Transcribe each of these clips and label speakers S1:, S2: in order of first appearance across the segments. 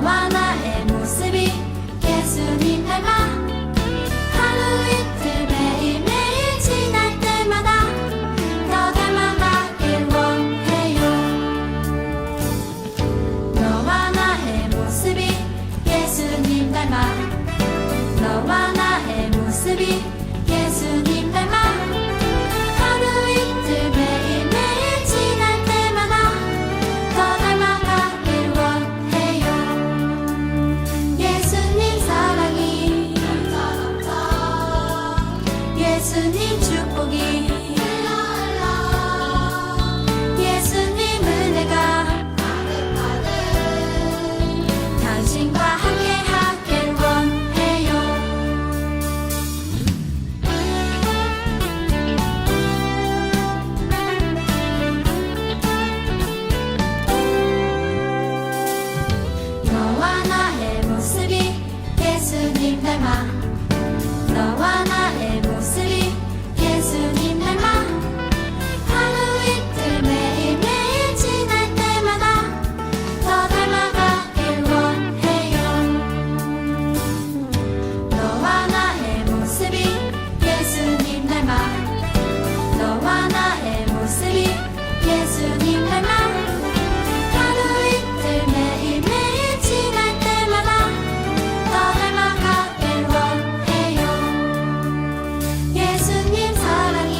S1: 너와 나의 모습이 예수님 닮아 하루 이틀 매일매일 지날 때마다 더 닮아가길 원해요. 너와 나의 모습이 예수님 닮아 너와 나의 모습이 예수님 닮아 하루 이틀 매일매일 지날 때마다 더 닮아가길 원해요. 예수님 사랑이 예수님 축복이 예수님 은혜가 당신과 함께 하길 원해요. 너와 나의 모습이 예수님 닮아 너와 나의 모습이 예수님 닮아 하루 이틀 매일매일 지날 때마다 더 닮아가길 원해요. 너와 나의 모습이 예수님 닮아 너와 나의 모습이 예수님 닮아 하루 이틀 매일매일 지날 때마다 더 닮아가길 원해요. 예수님 사랑이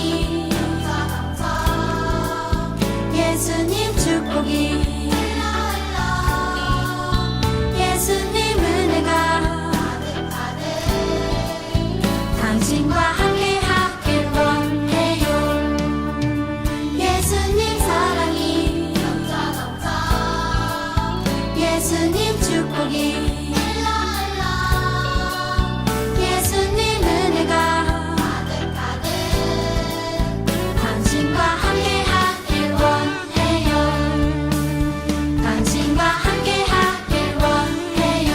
S1: 예수님 축복이 예수님 은혜가 당신과 함께 하길 원해요. 예수님 사랑이 예수님 축복이 예수님 은혜가 당신과 함께 하길 원해요. 당신과 함께 하길 원해요.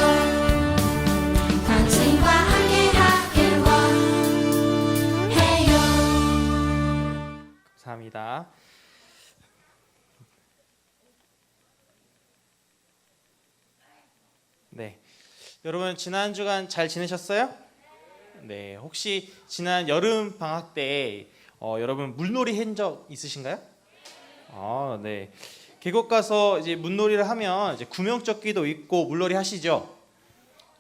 S1: 당신과 함께 하길 원해요.
S2: 감사합니다. 네, 여러분 지난 주간 잘 지내셨어요? 네, 혹시 지난 여름 방학 때 여러분 물놀이 한 적 있으신가요? 네. 계곡 가서 이제 물놀이를 하면 이제 구명조끼도 입고 물놀이 하시죠?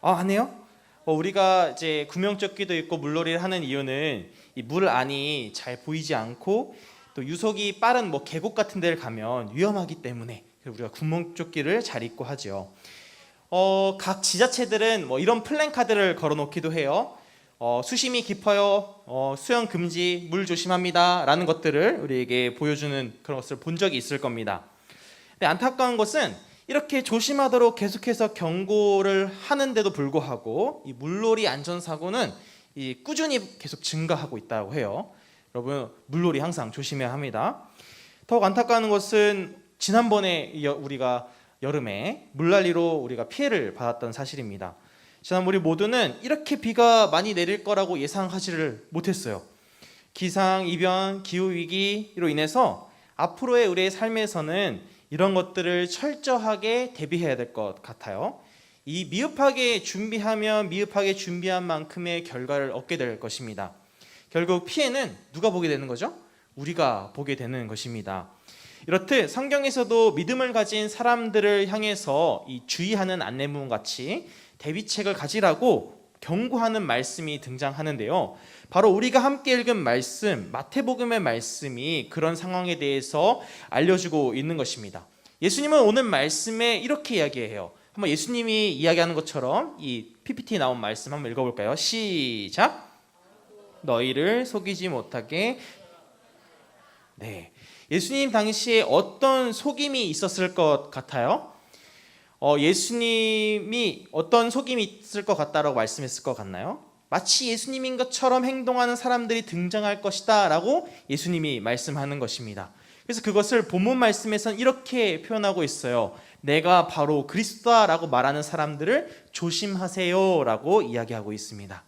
S2: 안 해요? 우리가 이제 구명조끼도 입고 물놀이를 하는 이유는 이 물 안이 잘 보이지 않고 또 유속이 빠른 계곡 같은 데를 가면 위험하기 때문에 우리가 구명조끼를 잘 입고 하죠. 각 지자체들은 이런 플랜카드를 걸어놓기도 해요. 수심이 깊어요, 수영 금지, 물 조심합니다 라는 것들을 우리에게 보여주는 그런 것을 본 적이 있을 겁니다. 근데 안타까운 것은 이렇게 조심하도록 계속해서 경고를 하는데도 불구하고 이 물놀이 안전사고는 꾸준히 계속 증가하고 있다고 해요. 여러분 물놀이 항상 조심해야 합니다. 더욱 안타까운 것은 지난번에 우리가 여름에 물난리로 우리가 피해를 받았던 사실입니다. 지난 우리 모두는 이렇게 비가 많이 내릴 거라고 예상하지를 못했어요. 기상이변, 기후위기로 인해서 앞으로의 우리의 삶에서는 이런 것들을 철저하게 대비해야 될 것 같아요. 이 미흡하게 준비하면 미흡하게 준비한 만큼의 결과를 얻게 될 것입니다. 결국 피해는 누가 보게 되는 거죠? 우리가 보게 되는 것입니다. 이렇듯 성경에서도 믿음을 가진 사람들을 향해서 이 주의하는 안내문 같이 대비책을 가지라고 경고하는 말씀이 등장하는데요. 바로 우리가 함께 읽은 말씀, 마태복음의 말씀이 그런 상황에 대해서 알려주고 있는 것입니다. 예수님은 오늘 말씀에 이렇게 이야기해요. 한번 예수님이 이야기하는 것처럼 이 PPT에 나온 말씀 한번 읽어볼까요? 시작! 너희를 속이지 못하게. 네, 예수님 당시에 어떤 속임이 있었을 것 같아요? 예수님이 어떤 속임이 있을 것 같다라고 말씀했을 것 같나요? 마치 예수님인 것처럼 행동하는 사람들이 등장할 것이다 라고 예수님이 말씀하는 것입니다. 그래서 그것을 본문 말씀에서는 이렇게 표현하고 있어요. 내가 바로 그리스도다 라고 말하는 사람들을 조심하세요 라고 이야기하고 있습니다.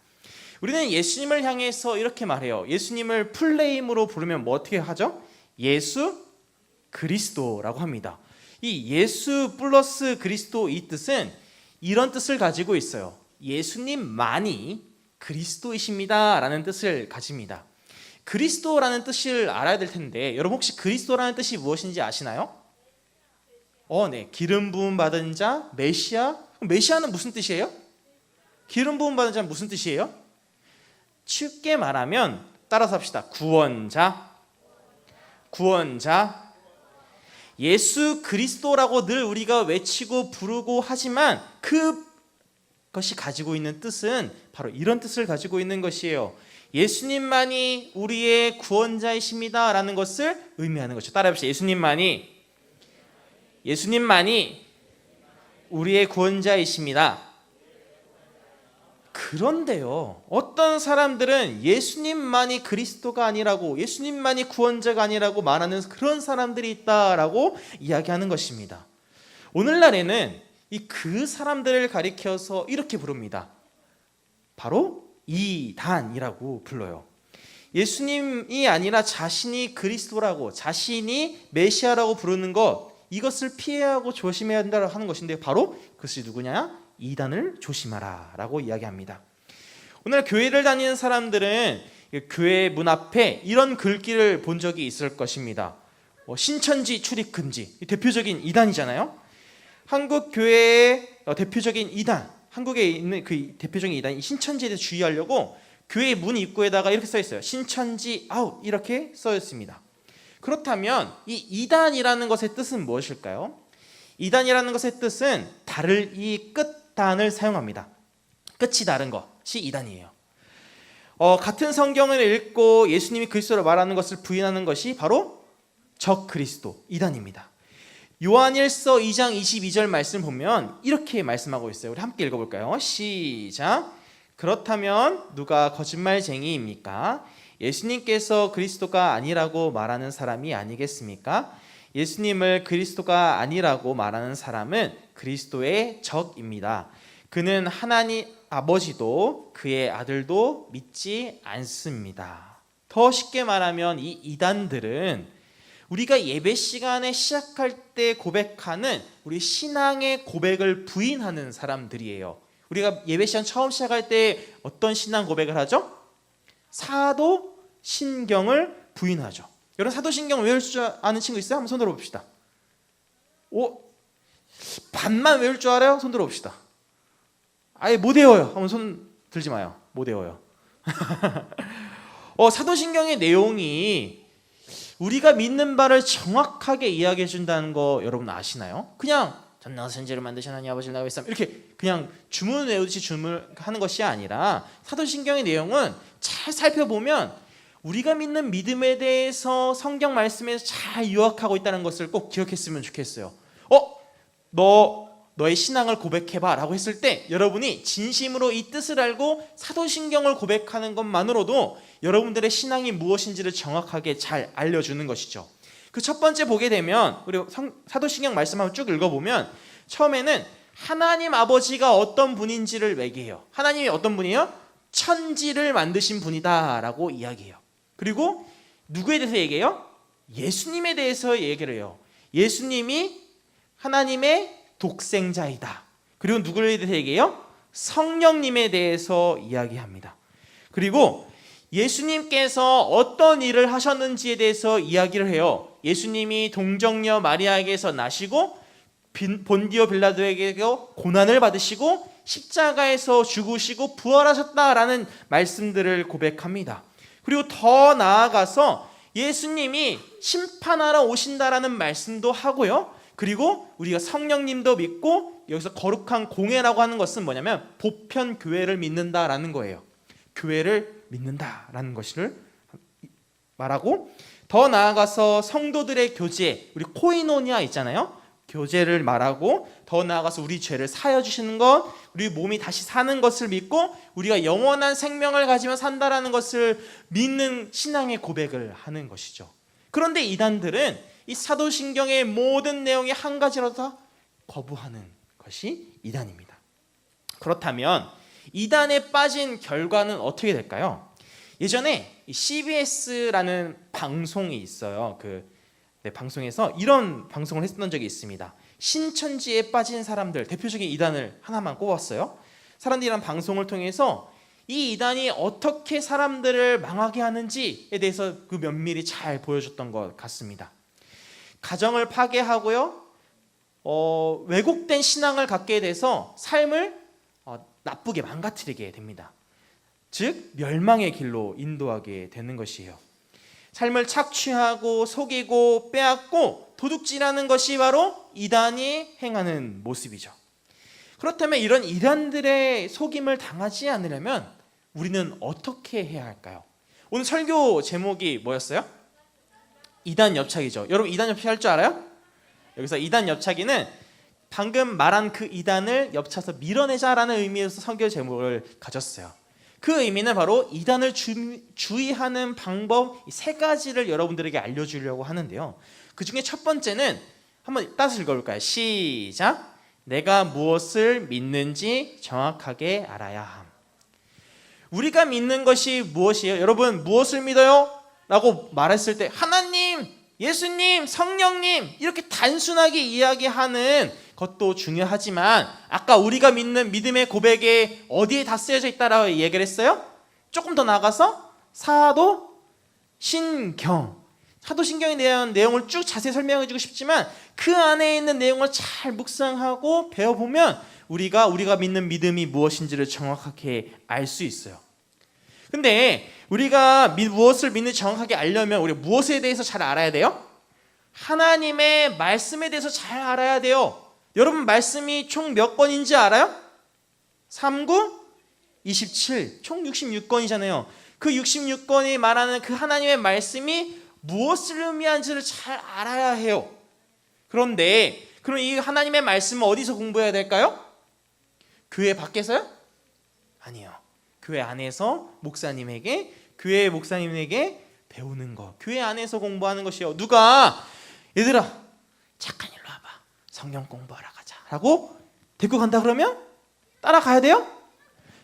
S2: 우리는 예수님을 향해서 이렇게 말해요. 예수님을 풀네임으로 부르면 어떻게 하죠? 예수 그리스도라고 합니다. 이 예수 플러스 그리스도 이 뜻은 이런 뜻을 가지고 있어요. 예수님만이 그리스도이십니다 라는 뜻을 가집니다. 그리스도라는 뜻을 알아야 될 텐데 여러분 혹시 그리스도라는 뜻이 무엇인지 아시나요? 네. 기름 부음 받은 자, 메시아. 메시아는 무슨 뜻이에요? 기름 부음 받은 자는 무슨 뜻이에요? 쉽게 말하면 따라서 합시다. 구원자. 구원자. 예수 그리스도라고 늘 우리가 외치고 부르고 하지만 그것이 가지고 있는 뜻은 바로 이런 뜻을 가지고 있는 것이에요. 예수님만이 우리의 구원자이십니다 라는 것을 의미하는 것이죠. 따라해봅시다. 예수님만이 우리의 구원자이십니다. 그런데요, 어떤 사람들은 예수님만이 그리스도가 아니라고, 예수님만이 구원자가 아니라고 말하는 그런 사람들이 있다라고 이야기하는 것입니다. 오늘날에는 그 사람들을 가리켜서 이렇게 부릅니다. 바로 이단이라고 불러요. 예수님이 아니라 자신이 그리스도라고, 자신이 메시아라고 부르는 것, 이것을 피해야하고 조심해야 한다고 하는 것인데 바로 그것이 누구냐? 이단을 조심하라 라고 이야기합니다. 오늘 교회를 다니는 사람들은 교회 문 앞에 이런 글귀를 본 적이 있을 것입니다. 신천지 출입 금지, 대표적인 이단이잖아요. 한국 교회의 대표적인 이단, 한국에 있는 그 대표적인 이단, 신천지에 대해서 주의하려고 교회 문 입구에다가 이렇게 써 있어요. 신천지 아웃, 이렇게 써 있습니다. 그렇다면 이 이단이라는 것의 뜻은 무엇일까요? 이단이라는 것의 뜻은 다를 이 끝단을 사용합니다. 끝이 다른 것이 이단이에요. 같은 성경을 읽고 예수님이 그리스도를 말하는 것을 부인하는 것이 바로 적그리스도, 이단입니다. 요한일서 2장 22절 말씀 보면 이렇게 말씀하고 있어요. 우리 함께 읽어볼까요? 시작. 그렇다면 누가 거짓말쟁이입니까? 예수님께서 그리스도가 아니라고 말하는 사람이 아니겠습니까? 예수님을 그리스도가 아니라고 말하는 사람은 그리스도의 적입니다. 그는 하나님 아버지도 그의 아들도 믿지 않습니다. 더 쉽게 말하면 이 이단들은 우리가 예배 시간에 시작할 때 고백하는 우리 신앙의 고백을 부인하는 사람들이에요. 우리가 예배 시간 처음 시작할 때 어떤 신앙 고백을 하죠? 사도신경을 부인하죠. 여러분 사도신경 외울 줄 아는 친구 있어요? 한번 손 들어봅시다. 반만 외울 줄 알아요? 손 들어봅시다. 아예 못 외워요. 한번 손 들지 마요. 못 외워요. 사도신경의 내용이 우리가 믿는 바를 정확하게 이야기해 준다는 거 여러분 아시나요? 그냥 전능하신 선지자를 만드신 하나님 아버지를 나와 있음 이렇게 그냥 주문 외우듯이 주문하는 것이 아니라 사도신경의 내용은 잘 살펴보면 우리가 믿는 믿음에 대해서 성경 말씀에서 잘 요약하고 있다는 것을 꼭 기억했으면 좋겠어요. 너의 신앙을 고백해봐 라고 했을 때 여러분이 진심으로 이 뜻을 알고 사도신경을 고백하는 것만으로도 여러분들의 신앙이 무엇인지를 정확하게 잘 알려주는 것이죠. 그 첫 번째 보게 되면 우리 사도신경 말씀 한번 쭉 읽어보면 처음에는 하나님 아버지가 어떤 분인지를 얘기해요. 하나님이 어떤 분이에요? 천지를 만드신 분이다 라고 이야기해요. 그리고 누구에 대해서 얘기해요? 예수님에 대해서 얘기를 해요. 예수님이 하나님의 독생자이다. 그리고 누구에 대해서 얘기해요? 성령님에 대해서 이야기합니다. 그리고 예수님께서 어떤 일을 하셨는지에 대해서 이야기를 해요. 예수님이 동정녀 마리아에게서 나시고 본디오 빌라도에게 고난을 받으시고 십자가에서 죽으시고 부활하셨다라는 말씀들을 고백합니다. 그리고 더 나아가서 예수님이 심판하러 오신다라는 말씀도 하고요. 그리고 우리가 성령님도 믿고 여기서 거룩한 공예라고 하는 것은 뭐냐면 보편 교회를 믿는다라는 거예요. 교회를 믿는다라는 것을 말하고 더 나아가서 성도들의 교제, 우리 코이노니아 있잖아요. 교제를 말하고 더 나아가서 우리 죄를 사여 주시는 것, 우리 몸이 다시 사는 것을 믿고 우리가 영원한 생명을 가지며 산다라는 것을 믿는 신앙의 고백을 하는 것이죠. 그런데 이단들은 이 사도신경의 모든 내용이 한 가지라도 다 거부하는 것이 이단입니다. 그렇다면 이단에 빠진 결과는 어떻게 될까요? 예전에 CBS라는 방송이 있어요. 방송에서 이런 방송을 했던 적이 있습니다. 신천지에 빠진 사람들 대표적인 이단을 하나만 꼽았어요. 사람들이란 방송을 통해서 이 이단이 어떻게 사람들을 망하게 하는지에 대해서 그 면밀히 잘 보여줬던 것 같습니다. 가정을 파괴하고요, 왜곡된 신앙을 갖게 돼서 삶을 나쁘게 망가뜨리게 됩니다. 즉 멸망의 길로 인도하게 되는 것이에요. 삶을 착취하고 속이고 빼앗고 도둑질하는 것이 바로 이단이 행하는 모습이죠. 그렇다면 이런 이단들의 속임을 당하지 않으려면 우리는 어떻게 해야 할까요? 오늘 설교 제목이 뭐였어요? 이단 옆차기죠. 여러분 이단 옆차기 할 줄 알아요? 여기서 이단 옆차기는 방금 말한 그 이단을 옆차서 밀어내자라는 의미에서 설교 제목을 가졌어요. 그 의미는 바로 이단을 주의하는 방법 세 가지를 여러분들에게 알려주려고 하는데요. 그 중에 첫 번째는 한번 따서 읽어볼까요? 시작. 내가 무엇을 믿는지 정확하게 알아야 함. 우리가 믿는 것이 무엇이에요? 여러분 무엇을 믿어요? 라고 말했을 때 하나님, 예수님, 성령님 이렇게 단순하게 이야기하는 것도 중요하지만 아까 우리가 믿는 믿음의 고백에 어디에 다 쓰여져 있다라고 얘기를 했어요? 조금 더 나가서 사도신경, 사도신경에 대한 내용을 쭉 자세히 설명해 주고 싶지만 그 안에 있는 내용을 잘 묵상하고 배워보면 우리가 믿는 믿음이 무엇인지를 정확하게 알 수 있어요. 근데 우리가 무엇을 믿는지 정확하게 알려면 우리 무엇에 대해서 잘 알아야 돼요? 하나님의 말씀에 대해서 잘 알아야 돼요. 여러분 말씀이 총 몇 권인지 알아요? 3, 9, 27 총 66권이잖아요. 그 66권이 말하는 그 하나님의 말씀이 무엇을 의미하는지를 잘 알아야 해요. 그런데 그럼 이 하나님의 말씀은 어디서 공부해야 될까요? 교회 밖에서요? 아니요. 교회 안에서 목사님에게, 교회 목사님에게 배우는 것, 교회 안에서 공부하는 것이요. 누가 얘들아 잠깐 일로 와봐, 성경 공부하러 가자 라고 데리고 간다 그러면 따라가야 돼요?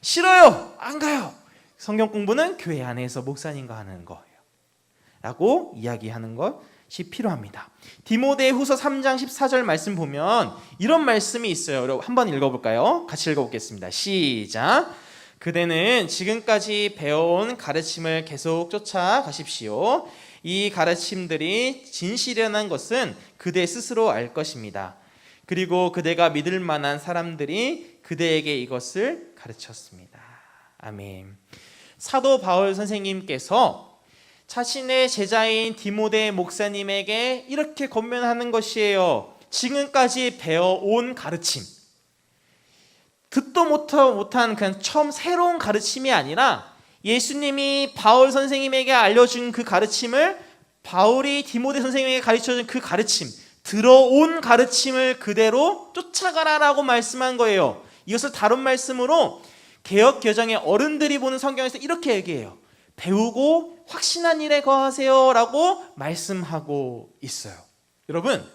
S2: 싫어요, 안 가요. 성경 공부는 교회 안에서 목사님과 하는 거예요 라고 이야기하는 것이 필요합니다. 디모데후서 3장 14절 말씀 보면 이런 말씀이 있어요. 여러분 한번 읽어볼까요? 같이 읽어보겠습니다. 시작. 그대는 지금까지 배워온 가르침을 계속 쫓아가십시오. 이 가르침들이 진실이라는 것은 그대 스스로 알 것입니다. 그리고 그대가 믿을 만한 사람들이 그대에게 이것을 가르쳤습니다. 아멘. 사도 바울 선생님께서 자신의 제자인 디모데 목사님에게 이렇게 권면하는 것이에요. 지금까지 배워온 가르침, 듣도 못한 그냥 처음 새로운 가르침이 아니라 예수님이 바울 선생님에게 알려준 그 가르침을 바울이 디모데 선생님에게 가르쳐준 그 가르침, 들어온 가르침을 그대로 쫓아가라라고 말씀한 거예요. 이것을 다른 말씀으로 개역개정의 어른들이 보는 성경에서 이렇게 얘기해요. 배우고 확신한 일에 거하세요 라고 말씀하고 있어요. 여러분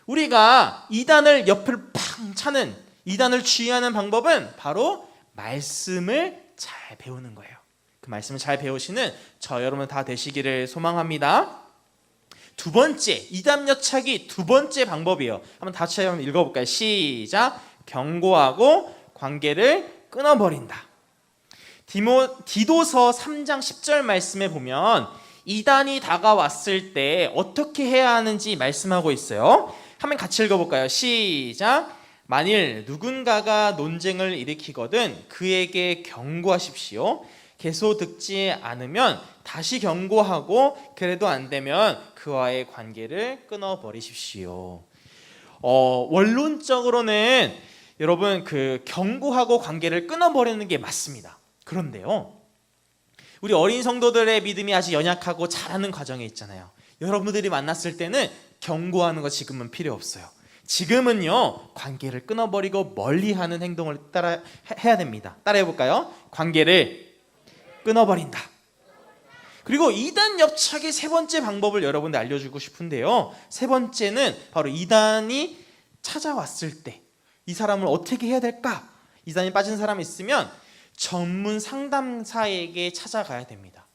S2: 우리가 이단을 옆을 팡 차는, 이단을 주의하는 방법은 바로 말씀을 잘 배우는 거예요. 그 말씀을 잘 배우시는 저 여러분 다 되시기를 소망합니다. 두 번째, 이단 여차기 두 번째 방법이에요. 한번 다시 한번 읽어볼까요? 시작. 경고하고 관계를 끊어버린다. 디도서 3장 10절 말씀에 보면 이단이 다가왔을 때 어떻게 해야 하는지 말씀하고 있어요. 한번 같이 읽어볼까요? 시작. 만일 누군가가 논쟁을 일으키거든 그에게 경고하십시오. 계속 듣지 않으면 다시 경고하고 그래도 안 되면 그와의 관계를 끊어버리십시오. 원론적으로는 여러분 그 경고하고 관계를 끊어버리는 게 맞습니다. 그런데요, 우리 어린 성도들의 믿음이 아직 연약하고 자라는 과정에 있잖아요. 여러분들이 만났을 때는 경고하는 거 지금은 필요 없어요. 지금은요 관계를 끊어버리고 멀리하는 행동을 해야 됩니다. 따라해볼까요? 관계를 끊어버린다. 그리고 이단 옆차기 세 번째 방법을 여러분들 알려주고 싶은데요, 세 번째는 바로 이단이 찾아왔을 때 이 사람을 어떻게 해야 될까? 이단이 빠진 사람이 있으면 전문 상담사에게 찾아가야 됩니다.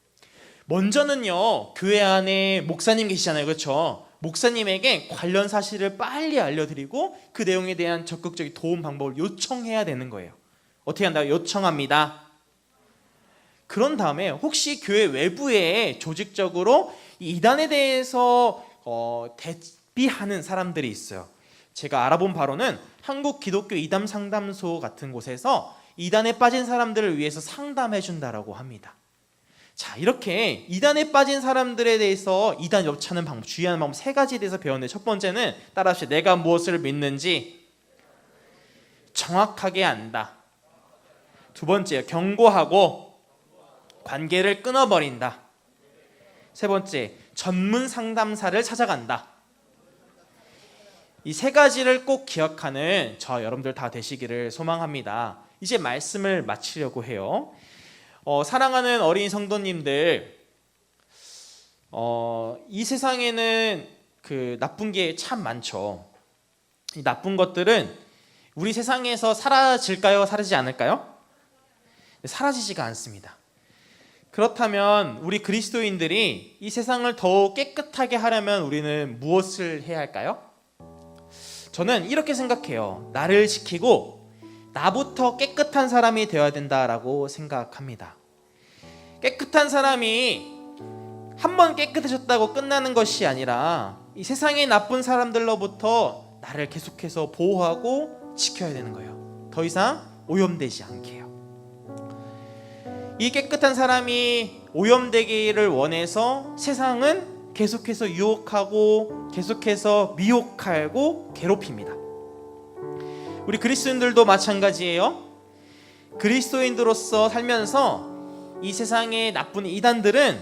S2: 먼저는요 교회 안에 목사님 계시잖아요, 그렇죠? 목사님에게 관련 사실을 빨리 알려드리고 그 내용에 대한 적극적인 도움 방법을 요청해야 되는 거예요. 어떻게 한다고? 요청합니다. 그런 다음에 혹시 교회 외부에 조직적으로 이 이단에 대해서 대비하는 사람들이 있어요. 제가 알아본 바로는 한국 기독교 이단 상담소 같은 곳에서 이단에 빠진 사람들을 위해서 상담해 준다라고 합니다. 자, 이렇게 이단에 빠진 사람들에 대해서 이단 엽차는 방법, 주의하는 방법 3가지에 대해서 배웠는데, 첫 번째는 따라합시다. 내가 무엇을 믿는지 정확하게 안다. 두 번째, 경고하고 관계를 끊어버린다. 세 번째, 전문 상담사를 찾아간다. 이 3가지를 꼭 기억하는 저 여러분들 다 되시기를 소망합니다. 이제 말씀을 마치려고 해요. 사랑하는 어린 성도님들, 이 세상에는 그 나쁜 게 참 많죠. 이 나쁜 것들은 우리 세상에서 사라질까요? 사라지지 않을까요? 사라지지가 않습니다. 그렇다면 우리 그리스도인들이 이 세상을 더욱 깨끗하게 하려면 우리는 무엇을 해야 할까요? 저는 이렇게 생각해요. 나를 지키고 나부터 깨끗한 사람이 되어야 된다라고 생각합니다. 깨끗한 사람이 한번 깨끗해졌다고 끝나는 것이 아니라 이 세상의 나쁜 사람들로부터 나를 계속해서 보호하고 지켜야 되는 거예요. 더 이상 오염되지 않게요. 이 깨끗한 사람이 오염되기를 원해서 세상은 계속해서 유혹하고 계속해서 미혹하고 괴롭힙니다. 우리 그리스도인들도 마찬가지예요. 그리스도인으로서 살면서 이 세상의 나쁜 이단들은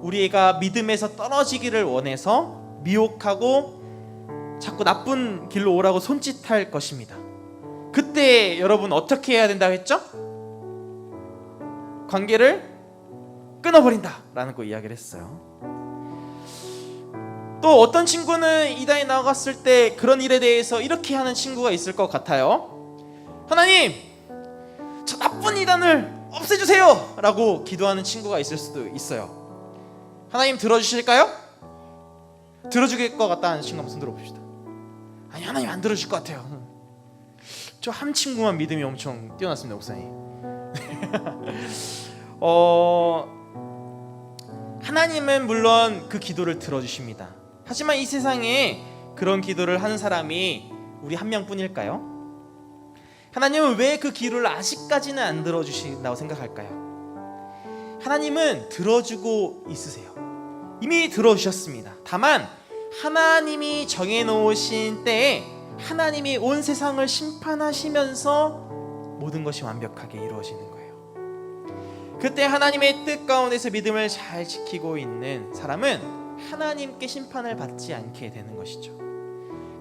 S2: 우리가 믿음에서 떨어지기를 원해서 미혹하고 자꾸 나쁜 길로 오라고 손짓할 것입니다. 그때 여러분 어떻게 해야 된다고 했죠? 관계를 끊어버린다 라는 거 이야기를 했어요. 또 어떤 친구는 이단에 나갔을 때 그런 일에 대해서 이렇게 하는 친구가 있을 것 같아요. 하나님, 저 나쁜 이단을 없애주세요 라고 기도하는 친구가 있을 수도 있어요. 하나님 들어주실까요? 들어주길 것 같다는 친구 한번 손 들어봅시다. 아니, 하나님 안 들어줄 것 같아요. 저 한 친구만 믿음이 엄청 뛰어났습니다, 목사님. 하나님은 물론 그 기도를 들어주십니다. 하지만 이 세상에 그런 기도를 하는 사람이 우리 한 명뿐일까요? 하나님은 왜 그 기도를 아직까지는 안 들어주신다고 생각할까요? 하나님은 들어주고 있으세요. 이미 들어주셨습니다. 다만 하나님이 정해놓으신 때에 하나님이 온 세상을 심판하시면서 모든 것이 완벽하게 이루어지는 거예요. 그때 하나님의 뜻 가운데서 믿음을 잘 지키고 있는 사람은 하나님께 심판을 받지 않게 되는 것이죠.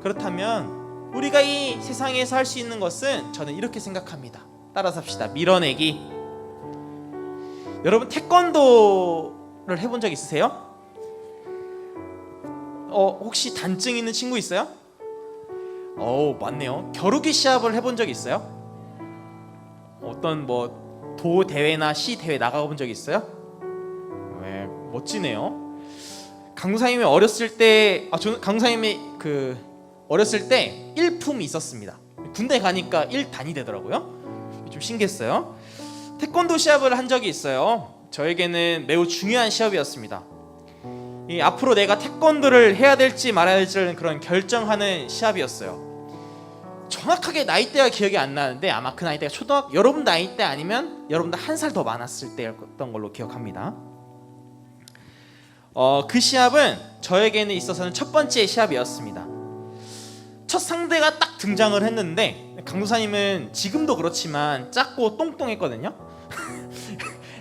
S2: 그렇다면 우리가 이 세상에서 할 수 있는 것은 저는 이렇게 생각합니다. 따라서 합시다. 밀어내기. 여러분 태권도를 해본 적 있으세요? 혹시 단증 있는 친구 있어요? 맞네요. 겨루기 시합을 해본 적 있어요? 어떤 도 대회나 시 대회 나가본 적 있어요? 네, 멋지네요. 강사님이 어렸을 때, 저는 강사님이 어렸을 때 일품이 있었습니다. 군대 가니까 1단이 되더라고요. 좀 신기했어요. 태권도 시합을 한 적이 있어요. 저에게는 매우 중요한 시합이었습니다. 앞으로 내가 태권도를 해야 될지 말아야 될지를 그런 결정하는 시합이었어요. 정확하게 나이대가 기억이 안 나는데 아마 그 나이대가 여러분 나이대 아니면 여러분들 한 살 더 많았을 때였던 걸로 기억합니다. 그 시합은 저에게는 있어서는 첫 번째 시합이었습니다. 첫 상대가 딱 등장을 했는데 강도사님은 지금도 그렇지만 작고 똥똥했거든요.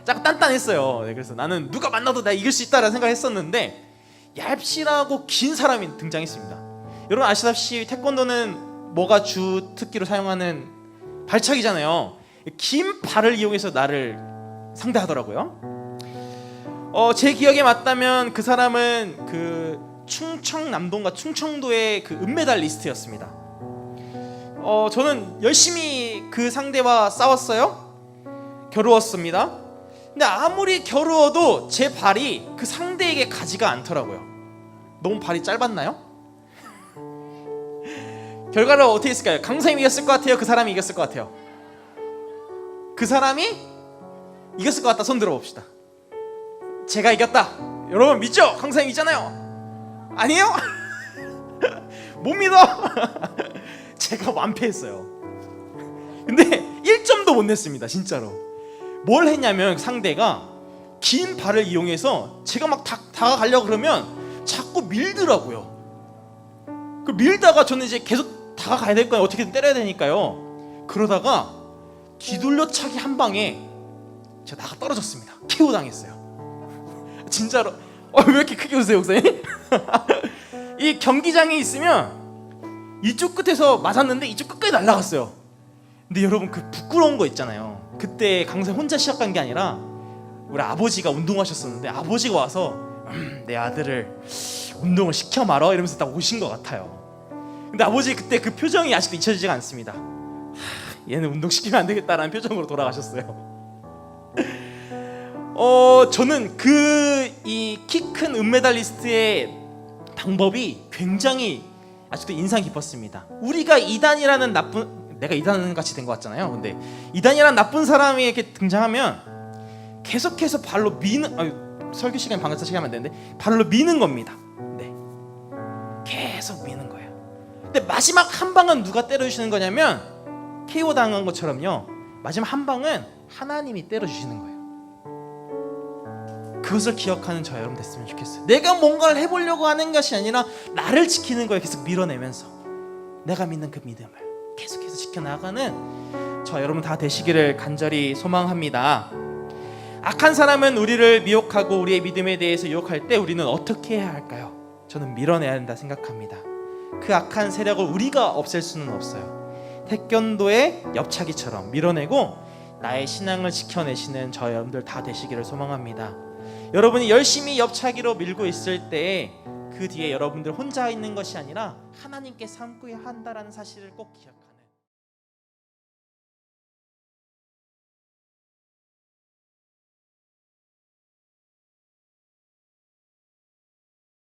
S2: 작고 단단했어요. 그래서 나는 누가 만나도 내가 이길 수 있다라는 생각을 했었는데 얇실하고 긴 사람이 등장했습니다. 여러분 아시다시피 태권도는 뭐가 주특기로 사용하는 발차기잖아요. 긴 발을 이용해서 나를 상대하더라고요. 제 기억에 맞다면 그 사람은 그 충청남도인가 충청도의 그 은메달리스트였습니다. 저는 열심히 그 상대와 싸웠어요. 겨루었습니다. 근데 아무리 겨루어도 제 발이 그 상대에게 가지가 않더라고요. 너무 발이 짧았나요? 결과를 어떻게 했을까요? 강사님이 이겼을 것 같아요? 그 사람이 이겼을 것 같아요? 그 사람이 이겼을 것 같다. 손 들어봅시다. 제가 이겼다. 여러분 믿죠? 강사님 있잖아요. 아니에요? 못 믿어. 제가 완패했어요. 근데 1점도 못 냈습니다. 진짜로. 뭘 했냐면 상대가 긴 발을 이용해서 제가 막 다가가려고 그러면 자꾸 밀더라고요. 그 밀다가 저는 이제 계속 다가가야 될 거예요. 어떻게든 때려야 되니까요. 그러다가 뒤돌려차기 한 방에 제가 나가 떨어졌습니다. KO 당했어요. 진짜로. 왜 이렇게 크게 웃으세요, 목사님? 이 경기장에 있으면 이쪽 끝에서 맞았는데 이쪽 끝까지 날아갔어요. 근데 여러분 그 부끄러운 거 있잖아요. 그때 강사님 혼자 시작한 게 아니라 우리 아버지가 운동하셨었는데 아버지가 와서 내 아들을 운동을 시켜 말어 이러면서 딱 오신 것 같아요. 근데 아버지 그때 그 표정이 아직도 잊혀지지가 않습니다. 얘는 운동 시키면 안 되겠다라는 표정으로 돌아가셨어요. 저는 그 이 키 큰 은메달리스트의 방법이 굉장히 아직도 인상 깊었습니다. 우리가 이단이라는 내가 이단 같이 된 것 같잖아요. 근데 이단이라는 나쁜 사람이 이렇게 등장하면 계속해서 발로 미는 설교 시간 방금 시간하면 안 되는데 발로 미는 겁니다. 네, 계속 미는 거예요. 근데 마지막 한 방은 누가 때려주시는 거냐면 KO 당한 것처럼요. 마지막 한 방은 하나님이 때려주시는 거예요. 그것을 기억하는 저 여러분 됐으면 좋겠어요. 내가 뭔가를 해보려고 하는 것이 아니라 나를 지키는 거에 계속 밀어내면서 내가 믿는 그 믿음을 계속해서 지켜나가는 저 여러분 다 되시기를 간절히 소망합니다. 악한 사람은 우리를 미혹하고 우리의 믿음에 대해서 유혹할 때 우리는 어떻게 해야 할까요? 저는 밀어내야 한다 생각합니다. 그 악한 세력을 우리가 없앨 수는 없어요. 태권도의 옆차기처럼 밀어내고 나의 신앙을 지켜내시는 저 여러분들 다 되시기를 소망합니다. 여러분이 열심히 옆차기로 밀고 있을 때 그 뒤에 여러분들 혼자 있는 것이 아니라 하나님께 삼고야 한다라는 사실을 꼭 기억하는